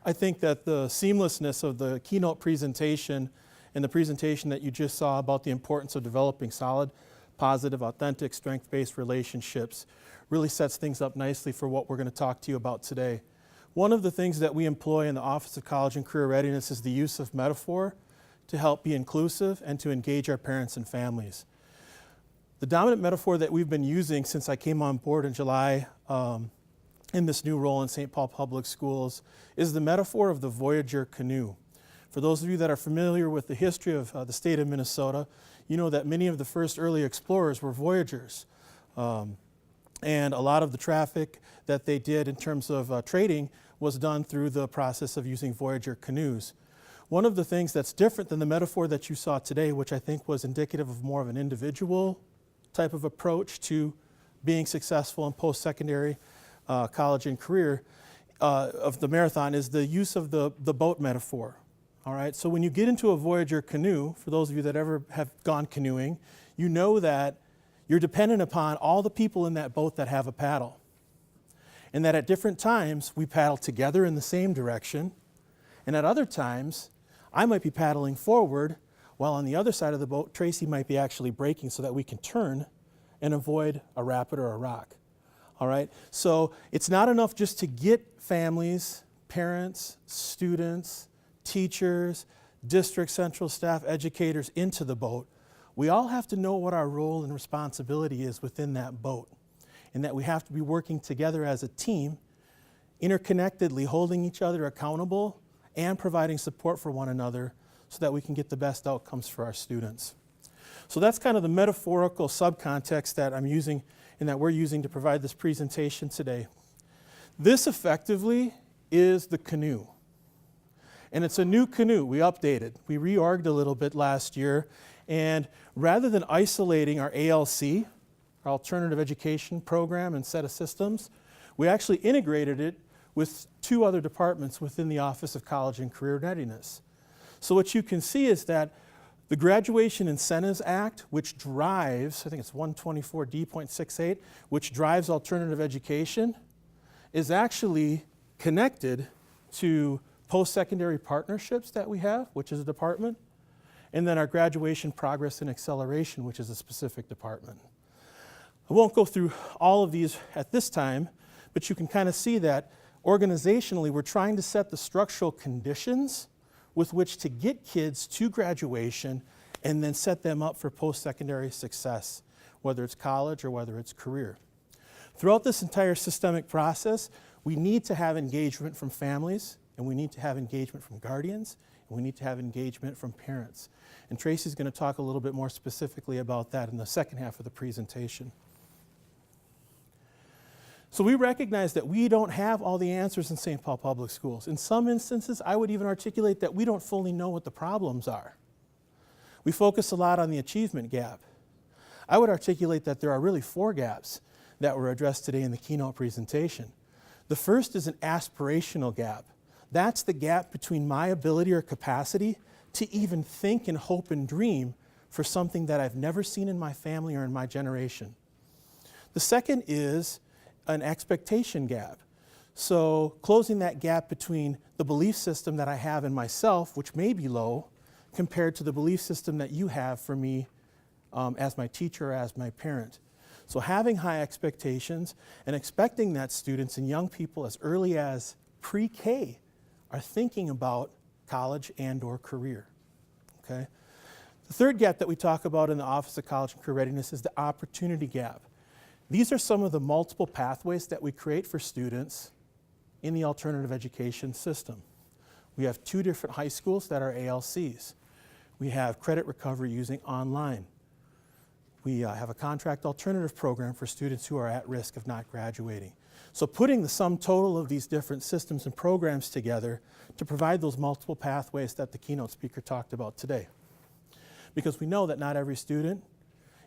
I think that the seamlessness of the keynote presentation and the presentation that you just saw about the importance of developing solid, positive, authentic, strength-based relationships really sets things up nicely for what we're going to talk to you about today. One of the things that we employ in the Office of College and Career Readiness is the use of metaphor to help be inclusive and to engage our parents and families. The dominant metaphor that we've been using since I came on board in July in this new role in St. Paul Public Schools is the metaphor of the Voyager canoe. For those of you that are familiar with the history of the state of Minnesota, you know that many of the first early explorers were voyagers. And a lot of the traffic that they did in terms of trading was done through the process of using Voyager canoes. One of the things that's different than the metaphor that you saw today, which I think was indicative of more of an individual type of approach to being successful in post-secondary college and career of the marathon, is the use of the boat metaphor. All right, so when you get into a Voyager canoe, for those of you that ever have gone canoeing, you know that you're dependent upon all the people in that boat that have a paddle. And that at different times, we paddle together in the same direction, and at other times, I might be paddling forward, while on the other side of the boat, Tracy might be actually braking so that we can turn and avoid a rapid or a rock. All right, so it's not enough just to get families, parents, students, teachers, district central staff, educators into the boat. We all have to know what our role and responsibility is within that boat, and that we have to be working together as a team, interconnectedly holding each other accountable and providing support for one another so that we can get the best outcomes for our students. So that's kind of the metaphorical subcontext that I'm using and that we're using to provide this presentation today. This effectively is the canoe. And it's a new canoe we updated. We reorged a little bit last year, and rather than isolating our ALC, our Alternative Education Program and set of systems, we actually integrated it with two other departments within the Office of College and Career Readiness. So what you can see is that the Graduation Incentives Act, which drives, I think it's 124D.68, which drives alternative education, is actually connected to post-secondary partnerships that we have, which is a department, and then our Graduation Progress and Acceleration, which is a specific department. I won't go through all of these at this time, but you can kind of see that organizationally we're trying to set the structural conditions with which to get kids to graduation and then set them up for post-secondary success, whether it's college or whether it's career. Throughout this entire systemic process, we need to have engagement from families, and we need to have engagement from guardians, and we need to have engagement from parents. And Tracy's going to talk a little bit more specifically about that in the second half of the presentation. So we recognize that we don't have all the answers in St. Paul Public Schools. In some instances, I would even articulate that we don't fully know what the problems are. We focus a lot on the achievement gap. I would articulate that there are really 4 gaps that were addressed today in the keynote presentation. The first is an aspirational gap. That's the gap between my ability or capacity to even think and hope and dream for something that I've never seen in my family or in my generation. The second is an expectation gap. So closing that gap between the belief system that I have in myself, which may be low, compared to the belief system that you have for me as my teacher or as my parent. So having high expectations and expecting that students and young people as early as pre-K are thinking about college and or career, okay? The third gap that we talk about in the Office of College and Career Readiness is the opportunity gap. These are some of the multiple pathways that we create for students in the alternative education system. We have 2 different high schools that are ALCs. We have credit recovery using online. We have a contract alternative program for students who are at risk of not graduating. So putting the sum total of these different systems and programs together to provide those multiple pathways that the keynote speaker talked about today. Because we know that not every student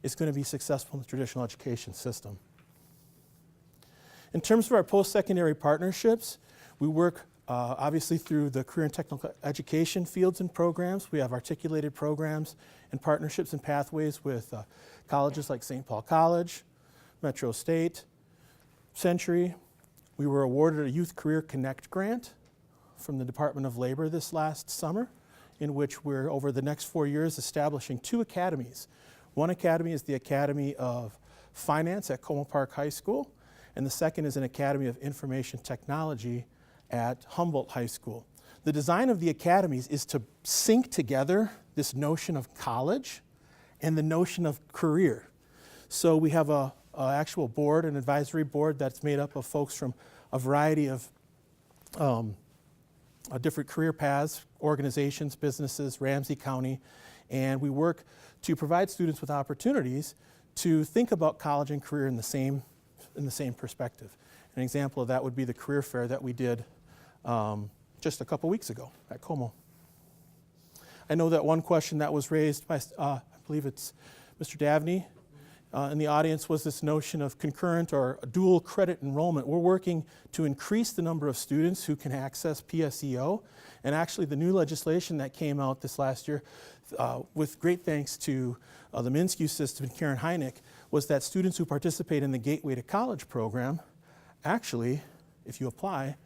is going to be successful in the traditional education system. In terms of our post-secondary partnerships, we work obviously through the career and technical education fields and programs. We have articulated programs and partnerships and pathways with colleges like St. Paul College, Metro State, Century. We were awarded a Youth Career Connect grant from the Department of Labor this last summer, in which we're, over the next 4 years, establishing 2 academies. One academy is the Academy of Finance at Como Park High School, and the second is an Academy of Information Technology at Humboldt High School. The design of the academies is to sync together this notion of college and the notion of career. So we have a actual board, an advisory board that's made up of folks from a variety of different career paths, organizations, businesses, Ramsey County, and we work to provide students with opportunities to think about college and career in the same perspective. An example of that would be the career fair that we did just a couple weeks ago at Como. I know that one question that was raised by, I believe it's Mr. Davney in the audience, was this notion of concurrent or dual credit enrollment. We're working to increase the number of students who can access PSEO, and actually the new legislation that came out this last year, with great thanks to the Minsky system and Karen Heineck, was that students who participate in the Gateway to College program actually, if you apply,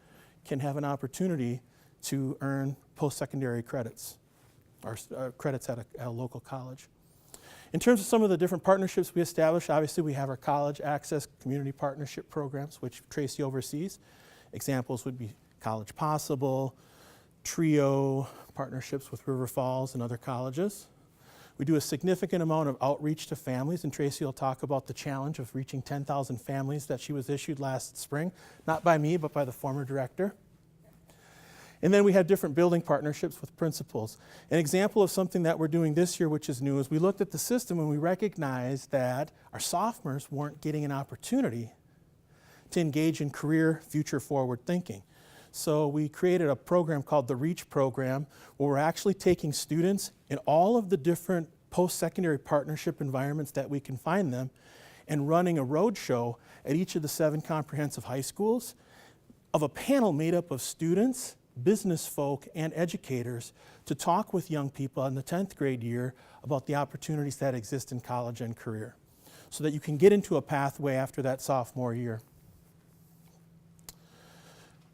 can have an opportunity to earn post-secondary credits, or credits at a local college. In terms of some of the different partnerships we established, obviously we have our college access community partnership programs, which Tracy oversees. Examples would be College Possible, TRIO, partnerships with River Falls and other colleges. We do a significant amount of outreach to families, and Tracy will talk about the challenge of reaching 10,000 families that she was issued last spring, not by me, but by the former director. And then we have different building partnerships with principals. An example of something that we're doing this year, which is new, is we looked at the system and we recognized that our sophomores weren't getting an opportunity to engage in career, future-forward thinking. So we created a program called the REACH program, where we're actually taking students in all of the different post-secondary partnership environments that we can find them and running a road show at each of the 7 comprehensive high schools of a panel made up of students, business folk, and educators to talk with young people in the 10th grade year about the opportunities that exist in college and career, so that you can get into a pathway after that sophomore year.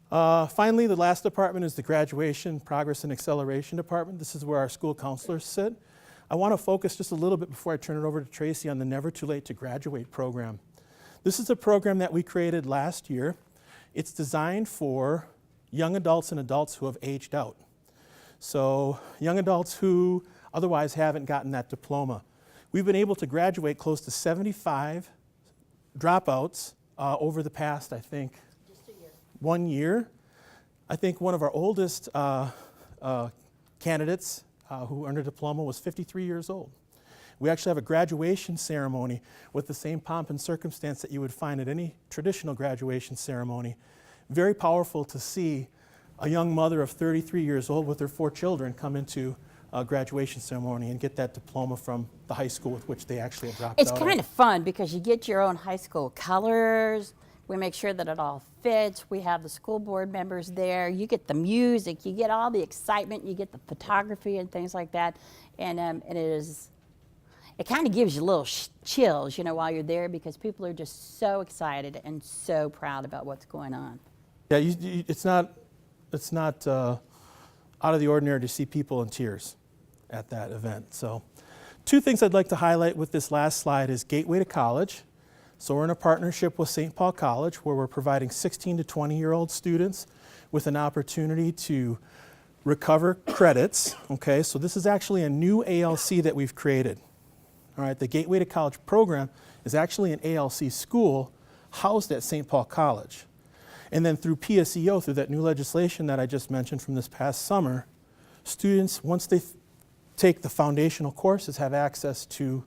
Finally, the last department is the Graduation, Progress, and Acceleration Department. This is where our school counselors sit. I want to focus just a little bit before I turn it over to Tracy on the Never Too Late to Graduate program. This is a program that we created last year. It's designed for young adults and adults who have aged out. So young adults who otherwise haven't gotten that diploma. We've been able to graduate close to 75 dropouts over the past, I think, 1 year. I think one of our oldest candidates who earned a diploma was 53 years old. We actually have a graduation ceremony with the same pomp and circumstance that you would find at any traditional graduation ceremony. Very powerful to see a young mother of 33 years old with her 4 children come into a graduation ceremony and get that diploma from the high school with which they actually have dropped out. It's kind of fun because you get your own high school colors. We make sure that it all fits. We have the school board members there. You get the music, you get all the excitement, you get the photography and things like that. And it kind of gives you little chills, you know, while you're there, because people are just so excited and so proud about what's going on. Yeah, it's not out of the ordinary to see people in tears at that event. So 2 things I'd like to highlight with this last slide is Gateway to College. So we're in a partnership with St. Paul College, where we're providing 16 to 20-year-old students with an opportunity to recover credits. Okay, so this is actually a new ALC that we've created. All right, the Gateway to College program is actually an ALC school housed at St. Paul College. And then through PSEO, through that new legislation that I just mentioned from this past summer, students, once they take the foundational courses, have access to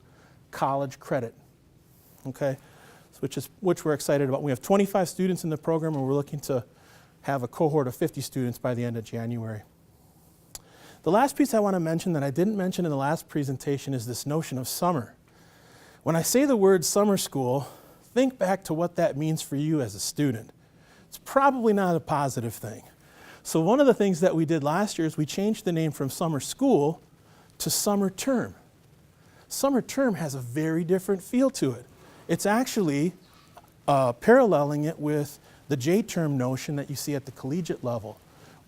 college credit. Okay, which we're excited about. We have 25 students in the program, and we're looking to have a cohort of 50 students by the end of January. The last piece I want to mention that I didn't mention in the last presentation is this notion of summer. When I say the word summer school, think back to what that means for you as a student. It's probably not a positive thing. So one of the things that we did last year is we changed the name from summer school to summer term. Summer term has a very different feel to it. It's actually paralleling it with the J-term notion that you see at the collegiate level,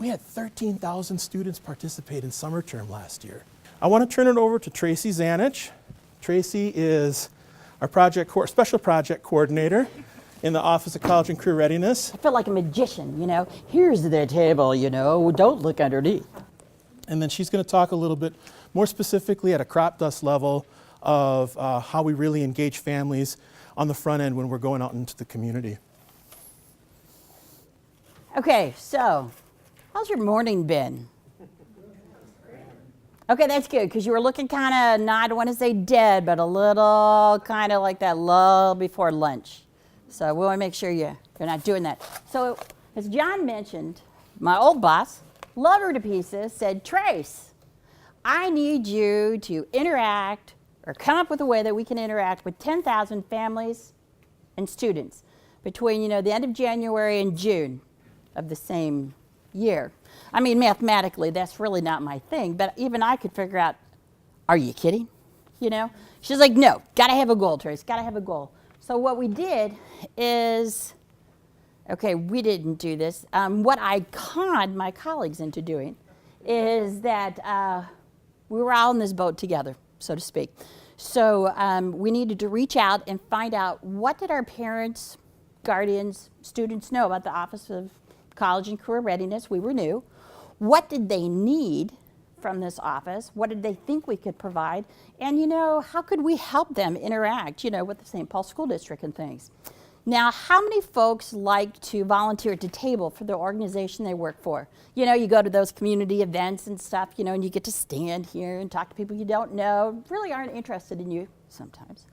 We had 13,000 students participate in summer term last year. I want to turn it over to Tracy Zanitsch. Tracy is our special project coordinator in the Office of College and Career Readiness. I feel like a magician, you know. Here's the table, you know, don't look underneath. And then she's going to talk a little bit more specifically at a crop dust level of how we really engage families on the front end when we're going out into the community. Okay, so how's your morning been? Okay, that's good, because you were looking kind of, I don't want to say dead, but a little kind of like that lull before lunch. So we want to make sure you're not doing that. So as John mentioned, my old boss, love her to pieces, said, Trace, I need you to interact or come up with a way that we can interact with 10,000 families and students between, the end of January and June of the same year. I mean, mathematically, that's really not my thing, but even I could figure out, are you kidding? She's like, no, gotta have a goal, Trace, gotta have a goal. So what we did is, okay, we didn't do this. What I conned my colleagues into doing is that we were all in this boat together, so to speak. So we needed to reach out and find out, what did our parents, guardians, students know about the Office of College and Career Readiness? We were new. What did they need from this office? What did they think we could provide? And how could we help them interact, with the St. Paul School District and things? Now, how many folks like to volunteer at the table for the organization they work for? You go to those community events and stuff, and you get to stand here and talk to people you don't know, really aren't interested in you sometimes.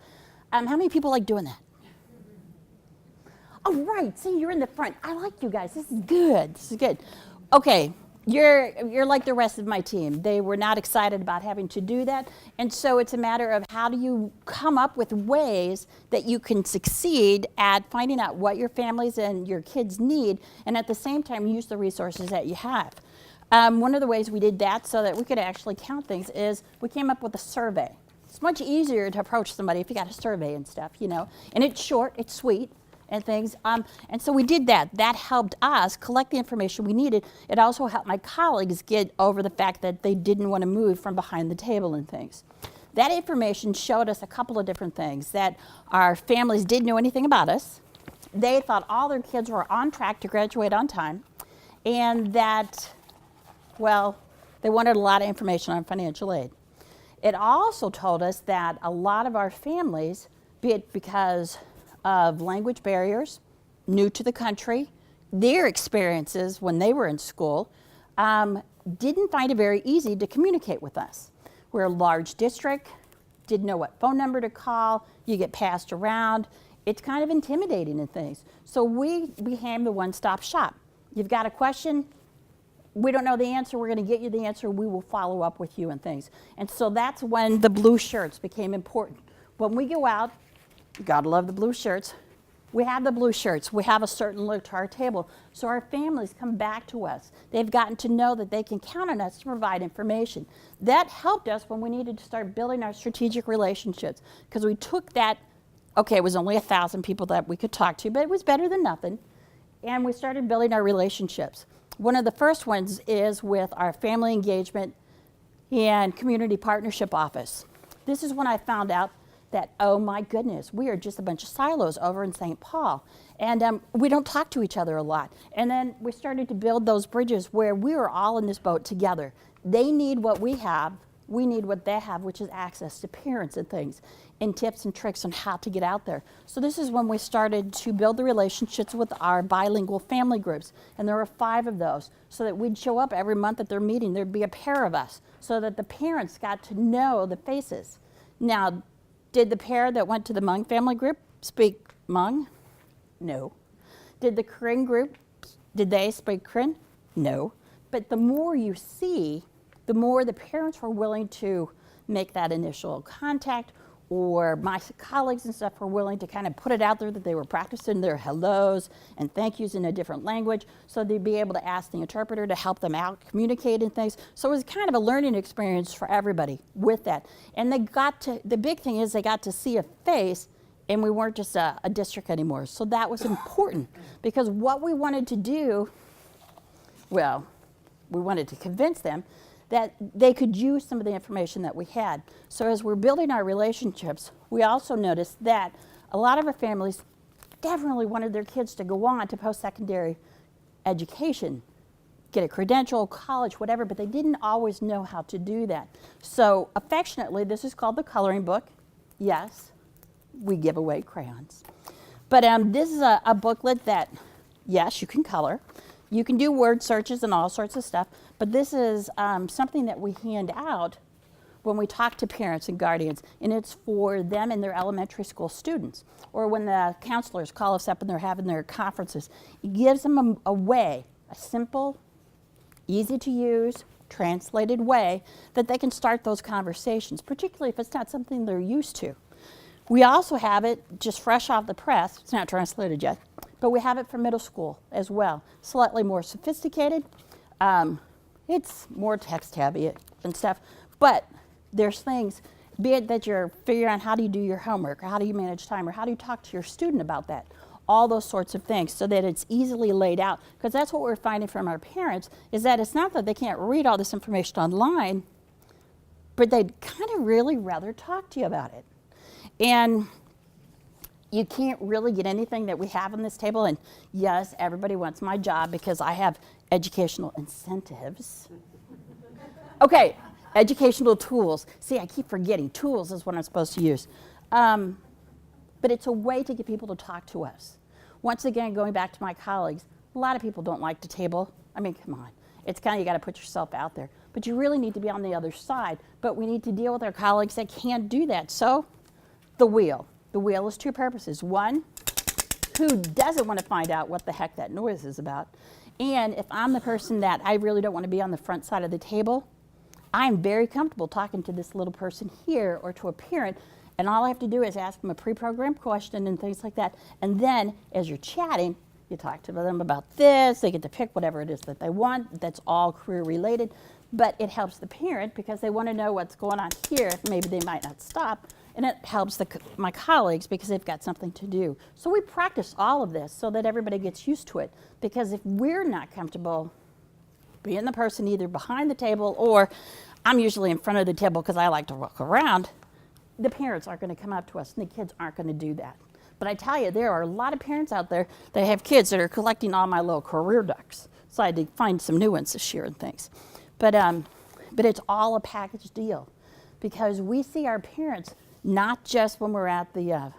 How many people like doing that? Oh, right, see, you're in the front. I like you guys, this is good, Okay, you're like the rest of my team. They were not excited about having to do that, and so it's a matter of how do you come up with ways that you can succeed at finding out what your families and your kids need, and at the same time use the resources that you have. One of the ways we did that so that we could actually count things is we came up with a survey. It's much easier to approach somebody if you got a survey and stuff, and it's short, it's sweet, and things. And so we did that. That helped us collect the information we needed. It also helped my colleagues get over the fact that they didn't want to move from behind the table and things. That information showed us a couple of different things, that our families didn't know anything about us. They thought all their kids were on track to graduate on time, and that, well, they wanted a lot of information on financial aid. It also told us that a lot of our families, be it because of language barriers, new to the country, their experiences when they were in school, didn't find it very easy to communicate with us. We're a large district, didn't know what phone number to call, you get passed around. It's kind of intimidating and things. So we became the one-stop shop. You've got a question, we don't know the answer, we're gonna get you the answer, we will follow up with you and things. And so that's when the blue shirts became important. When we go out, gotta love the blue shirts. We have the blue shirts. We have a certain look to our table. So our families come back to us. They've gotten to know that they can count on us to provide information. That helped us when we needed to start building our strategic relationships, because we took that, okay, it was only 1,000 people that we could talk to, but it was better than nothing. And we started building our relationships. One of the first ones is with our family engagement and community partnership office. This is when I found out that, oh my goodness, we are just a bunch of silos over in St. Paul. And we don't talk to each other a lot. And then we started to build those bridges where we were all in this boat together. They need what we have, we need what they have, which is access to parents and things, and tips and tricks on how to get out there. So this is when we started to build the relationships with our bilingual family groups. And there were 5 of those, so that we'd show up every month at their meeting. There'd be a pair of us, so that the parents got to know the faces. Now, did the pair that went to the Hmong family group speak Hmong? No. Did the Karen group, did they speak Karen? No. But the more you see, the more the parents were willing to make that initial contact, or my colleagues and stuff were willing to kind of put it out there that they were practicing their hellos and thank yous in a different language, so they'd be able to ask the interpreter to help them out, communicate and things. So it was kind of a learning experience for everybody with that. And they got to, the big thing is they got to see a face, and we weren't just a district anymore. So that was important, because what we wanted to do, well, we wanted to convince them that they could use some of the information that we had. So as we're building our relationships, we also noticed that a lot of our families definitely wanted their kids to go on to post-secondary education, get a credential, college, whatever, but they didn't always know how to do that. So affectionately, this is called the coloring book. Yes, we give away crayons. But this is a booklet that, yes, you can color. You can do word searches and all sorts of stuff, but this is something that we hand out when we talk to parents and guardians, and it's for them and their elementary school students. Or when the counselors call us up and they're having their conferences, it gives them a way, a simple, easy to use, translated way that they can start those conversations, particularly if it's not something they're used to. We also have it just fresh off the press. It's not translated yet, but we have it for middle school as well. Slightly more sophisticated. It's more text heavy and stuff, but there's things, be it that you're figuring out how do you do your homework, or how do you manage time, or how do you talk to your student about that, all those sorts of things, so that it's easily laid out. Because that's what we're finding from our parents, is that it's not that they can't read all this information online, but they'd kind of really rather talk to you about it. And you can't really get anything that we have on this table, and yes, everybody wants my job because I have educational incentives. Okay, educational tools. See, I keep forgetting. Tools is what I'm supposed to use. But it's a way to get people to talk to us. Once again, going back to my colleagues, a lot of people don't like to table. I mean, come on. It's kind of, you got to put yourself out there. But you really need to be on the other side. But we need to deal with our colleagues that can't do that. So, the wheel. The wheel has two purposes. One, who doesn't want to find out what the heck that noise is about? And if I'm the person that I really don't want to be on the front side of the table, I'm very comfortable talking to this little person here or to a parent, and all I have to do is ask them a pre-programmed question and things like that. And then as you're chatting, you talk to them about this, they get to pick whatever it is that they want. That's all career related, but it helps the parent because they want to know what's going on here. Maybe they might not stop, and it helps my colleagues because they've got something to do. So we practice all of this so that everybody gets used to it, because if we're not comfortable being the person either behind the table, or I'm usually in front of the table because I like to walk around, the parents aren't going to come up to us and the kids aren't going to do that. But I tell you, there are a lot of parents out there that have kids that are collecting all my little career ducks. So I had to find some new ones this year and things. But it's all a package deal, because we see our parents not just when we're at the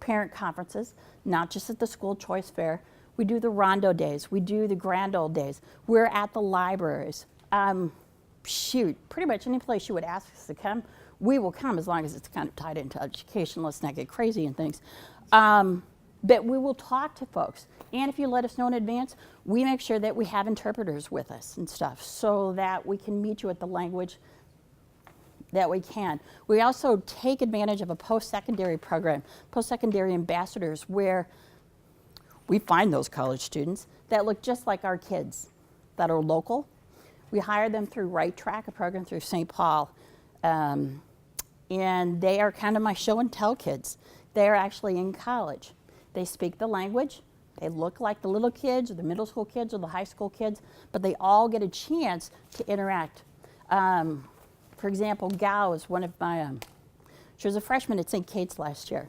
parent conferences, not just at the school choice fair. We do the Rondo days. We do the Grand Old days. We're at the libraries. Pretty much any place you would ask us to come, we will come, as long as it's kind of tied into education. Let's not get crazy and things. But we will talk to folks. And if you let us know in advance, we make sure that we have interpreters with us and stuff so that we can meet you at the language that we can. We also take advantage of a post-secondary program, post-secondary ambassadors, where we find those college students that look just like our kids that are local. We hire them through Right Track, a program through St. Paul. And they are kind of my show and tell kids. They're actually in college. They speak the language. They look like the little kids or the middle school kids or the high school kids, but they all get a chance to interact. For example, Gao is one of my, she was a freshman at St. Kate's last year.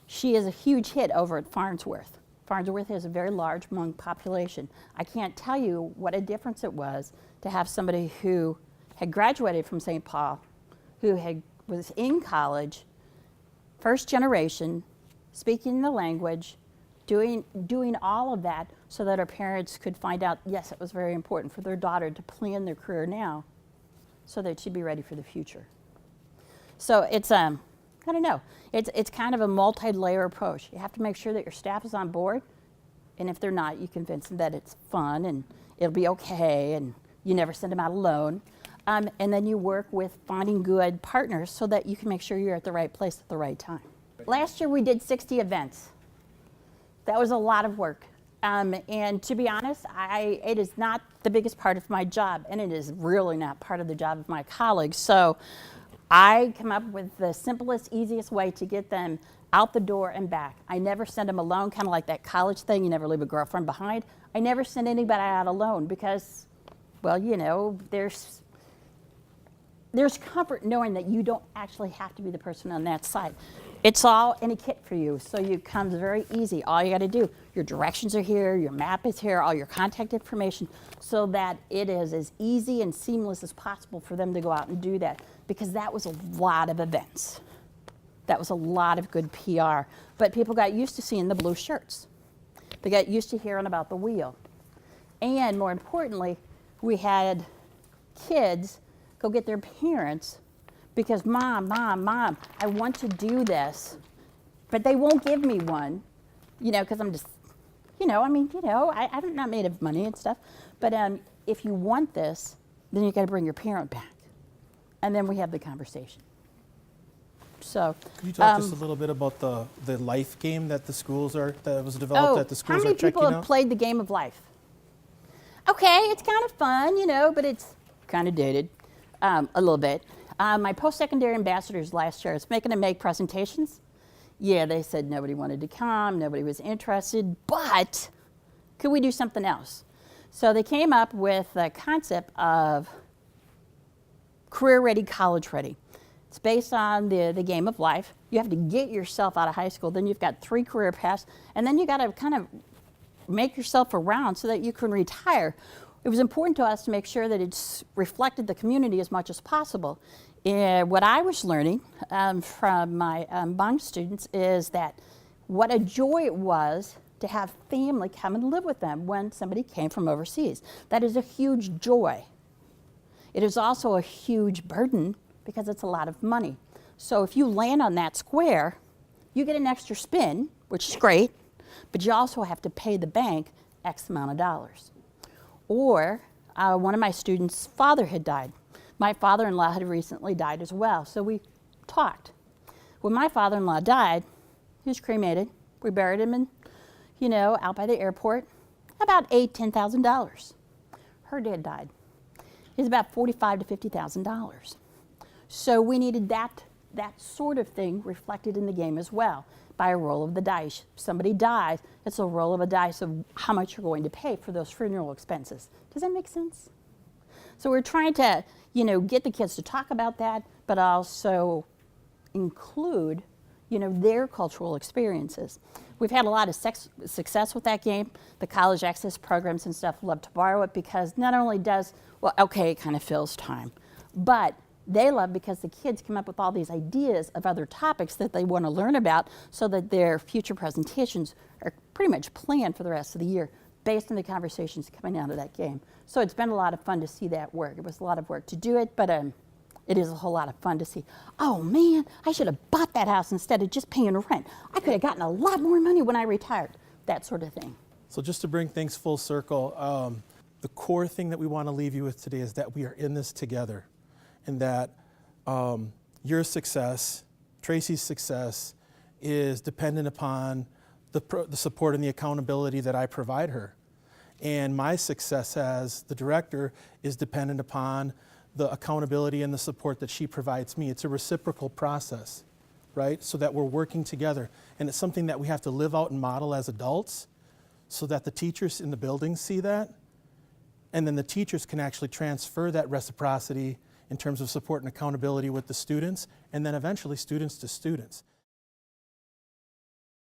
She is a huge hit over at Farnsworth. Farnsworth has a very large Hmong population. I can't tell you what a difference it was to have somebody who had graduated from St. Paul, who was in college, first generation, speaking the language, doing all of that so that our parents could find out, yes, it was very important for their daughter to plan their career now so that she'd be ready for the future. So it's, I don't know, it's kind of a multi-layer approach. You have to make sure that your staff is on board, and if they're not, you convince them that it's fun and it'll be okay, and you never send them out alone. And then you work with finding good partners so that you can make sure you're at the right place at the right time. Last year we did 60 events. That was a lot of work. And to be honest, it is not the biggest part of my job, and it is really not part of the job of my colleagues. So I come up with the simplest, easiest way to get them out the door and back. I never send them alone, kind of like that college thing, you never leave a girlfriend behind. I never send anybody out alone because Well, you know, there's comfort knowing that you don't actually have to be the person on that side. It's all in a kit for you, so it comes very easy. All you got to do, your directions are here, your map is here, all your contact information, so that it is as easy and seamless as possible for them to go out and do that, because that was a lot of events. That was a lot of good PR. But people got used to seeing the blue shirts. They got used to hearing about the wheel. And more importantly, we had kids go get their parents because, Mom, I want to do this, but they won't give me one, you know, because I'm just, I'm not made of money and stuff, but if you want this, then you got to bring your parent back. And then we have the conversation. So, Can you talk just a little bit about the life game that that was developed at the schools how many people have played the game of life? Okay, it's kind of fun, but it's kind of dated a little bit. My post-secondary ambassadors last year, I was making them make presentations. Yeah, they said nobody wanted to come, nobody was interested, but could we do something else? So they came up with the concept of career ready, college ready. It's based on the game of life. You have to get yourself out of high school, then you've got 3 career paths, and then you got to kind of make yourself around so that you can retire. It was important to us to make sure that it's reflected the community as much as possible. What I was learning from my bond students is that what a joy it was to have family come and live with them when somebody came from overseas. That is a huge joy. It is also a huge burden because it's a lot of money. So if you land on that square, you get an extra spin, which is great, but you also have to pay the bank X amount of dollars. Or one of my students' father had died. My father-in-law had recently died as well, so we talked. When my father-in-law died, he was cremated. We buried him in, out by the airport, about $10,000. Her dad died. It's about $45,000 to $50,000. So we needed that sort of thing reflected in the game as well, by a roll of the dice. If somebody dies, it's a roll of a dice of how much you're going to pay for those funeral expenses. Does that make sense? So we're trying to, get the kids to talk about that, but also include, their cultural experiences. We've had a lot of success with that game. The college access programs and stuff love to borrow it because not only does, it kind of fills time, but they love because the kids come up with all these ideas of other topics that they want to learn about so that their future presentations are pretty much planned for the rest of the year based on the conversations coming out of that game. So it's been a lot of fun to see that work. It was a lot of work to do it, but it is a whole lot of fun to see, oh man, I should have bought that house instead of just paying rent. I could have gotten a lot more money when I retired, that sort of thing. So just to bring things full circle, the core thing that we want to leave you with today is that we are in this together, and that your success, Tracy's success, is dependent upon the support and the accountability that I provide her. And my success as the director is dependent upon the accountability and the support that she provides me. It's a reciprocal process, right? So that we're working together. And it's something that we have to live out and model as adults so that the teachers in the buildings see that. And then the teachers can actually transfer that reciprocity in terms of support and accountability with the students, and then eventually students to students.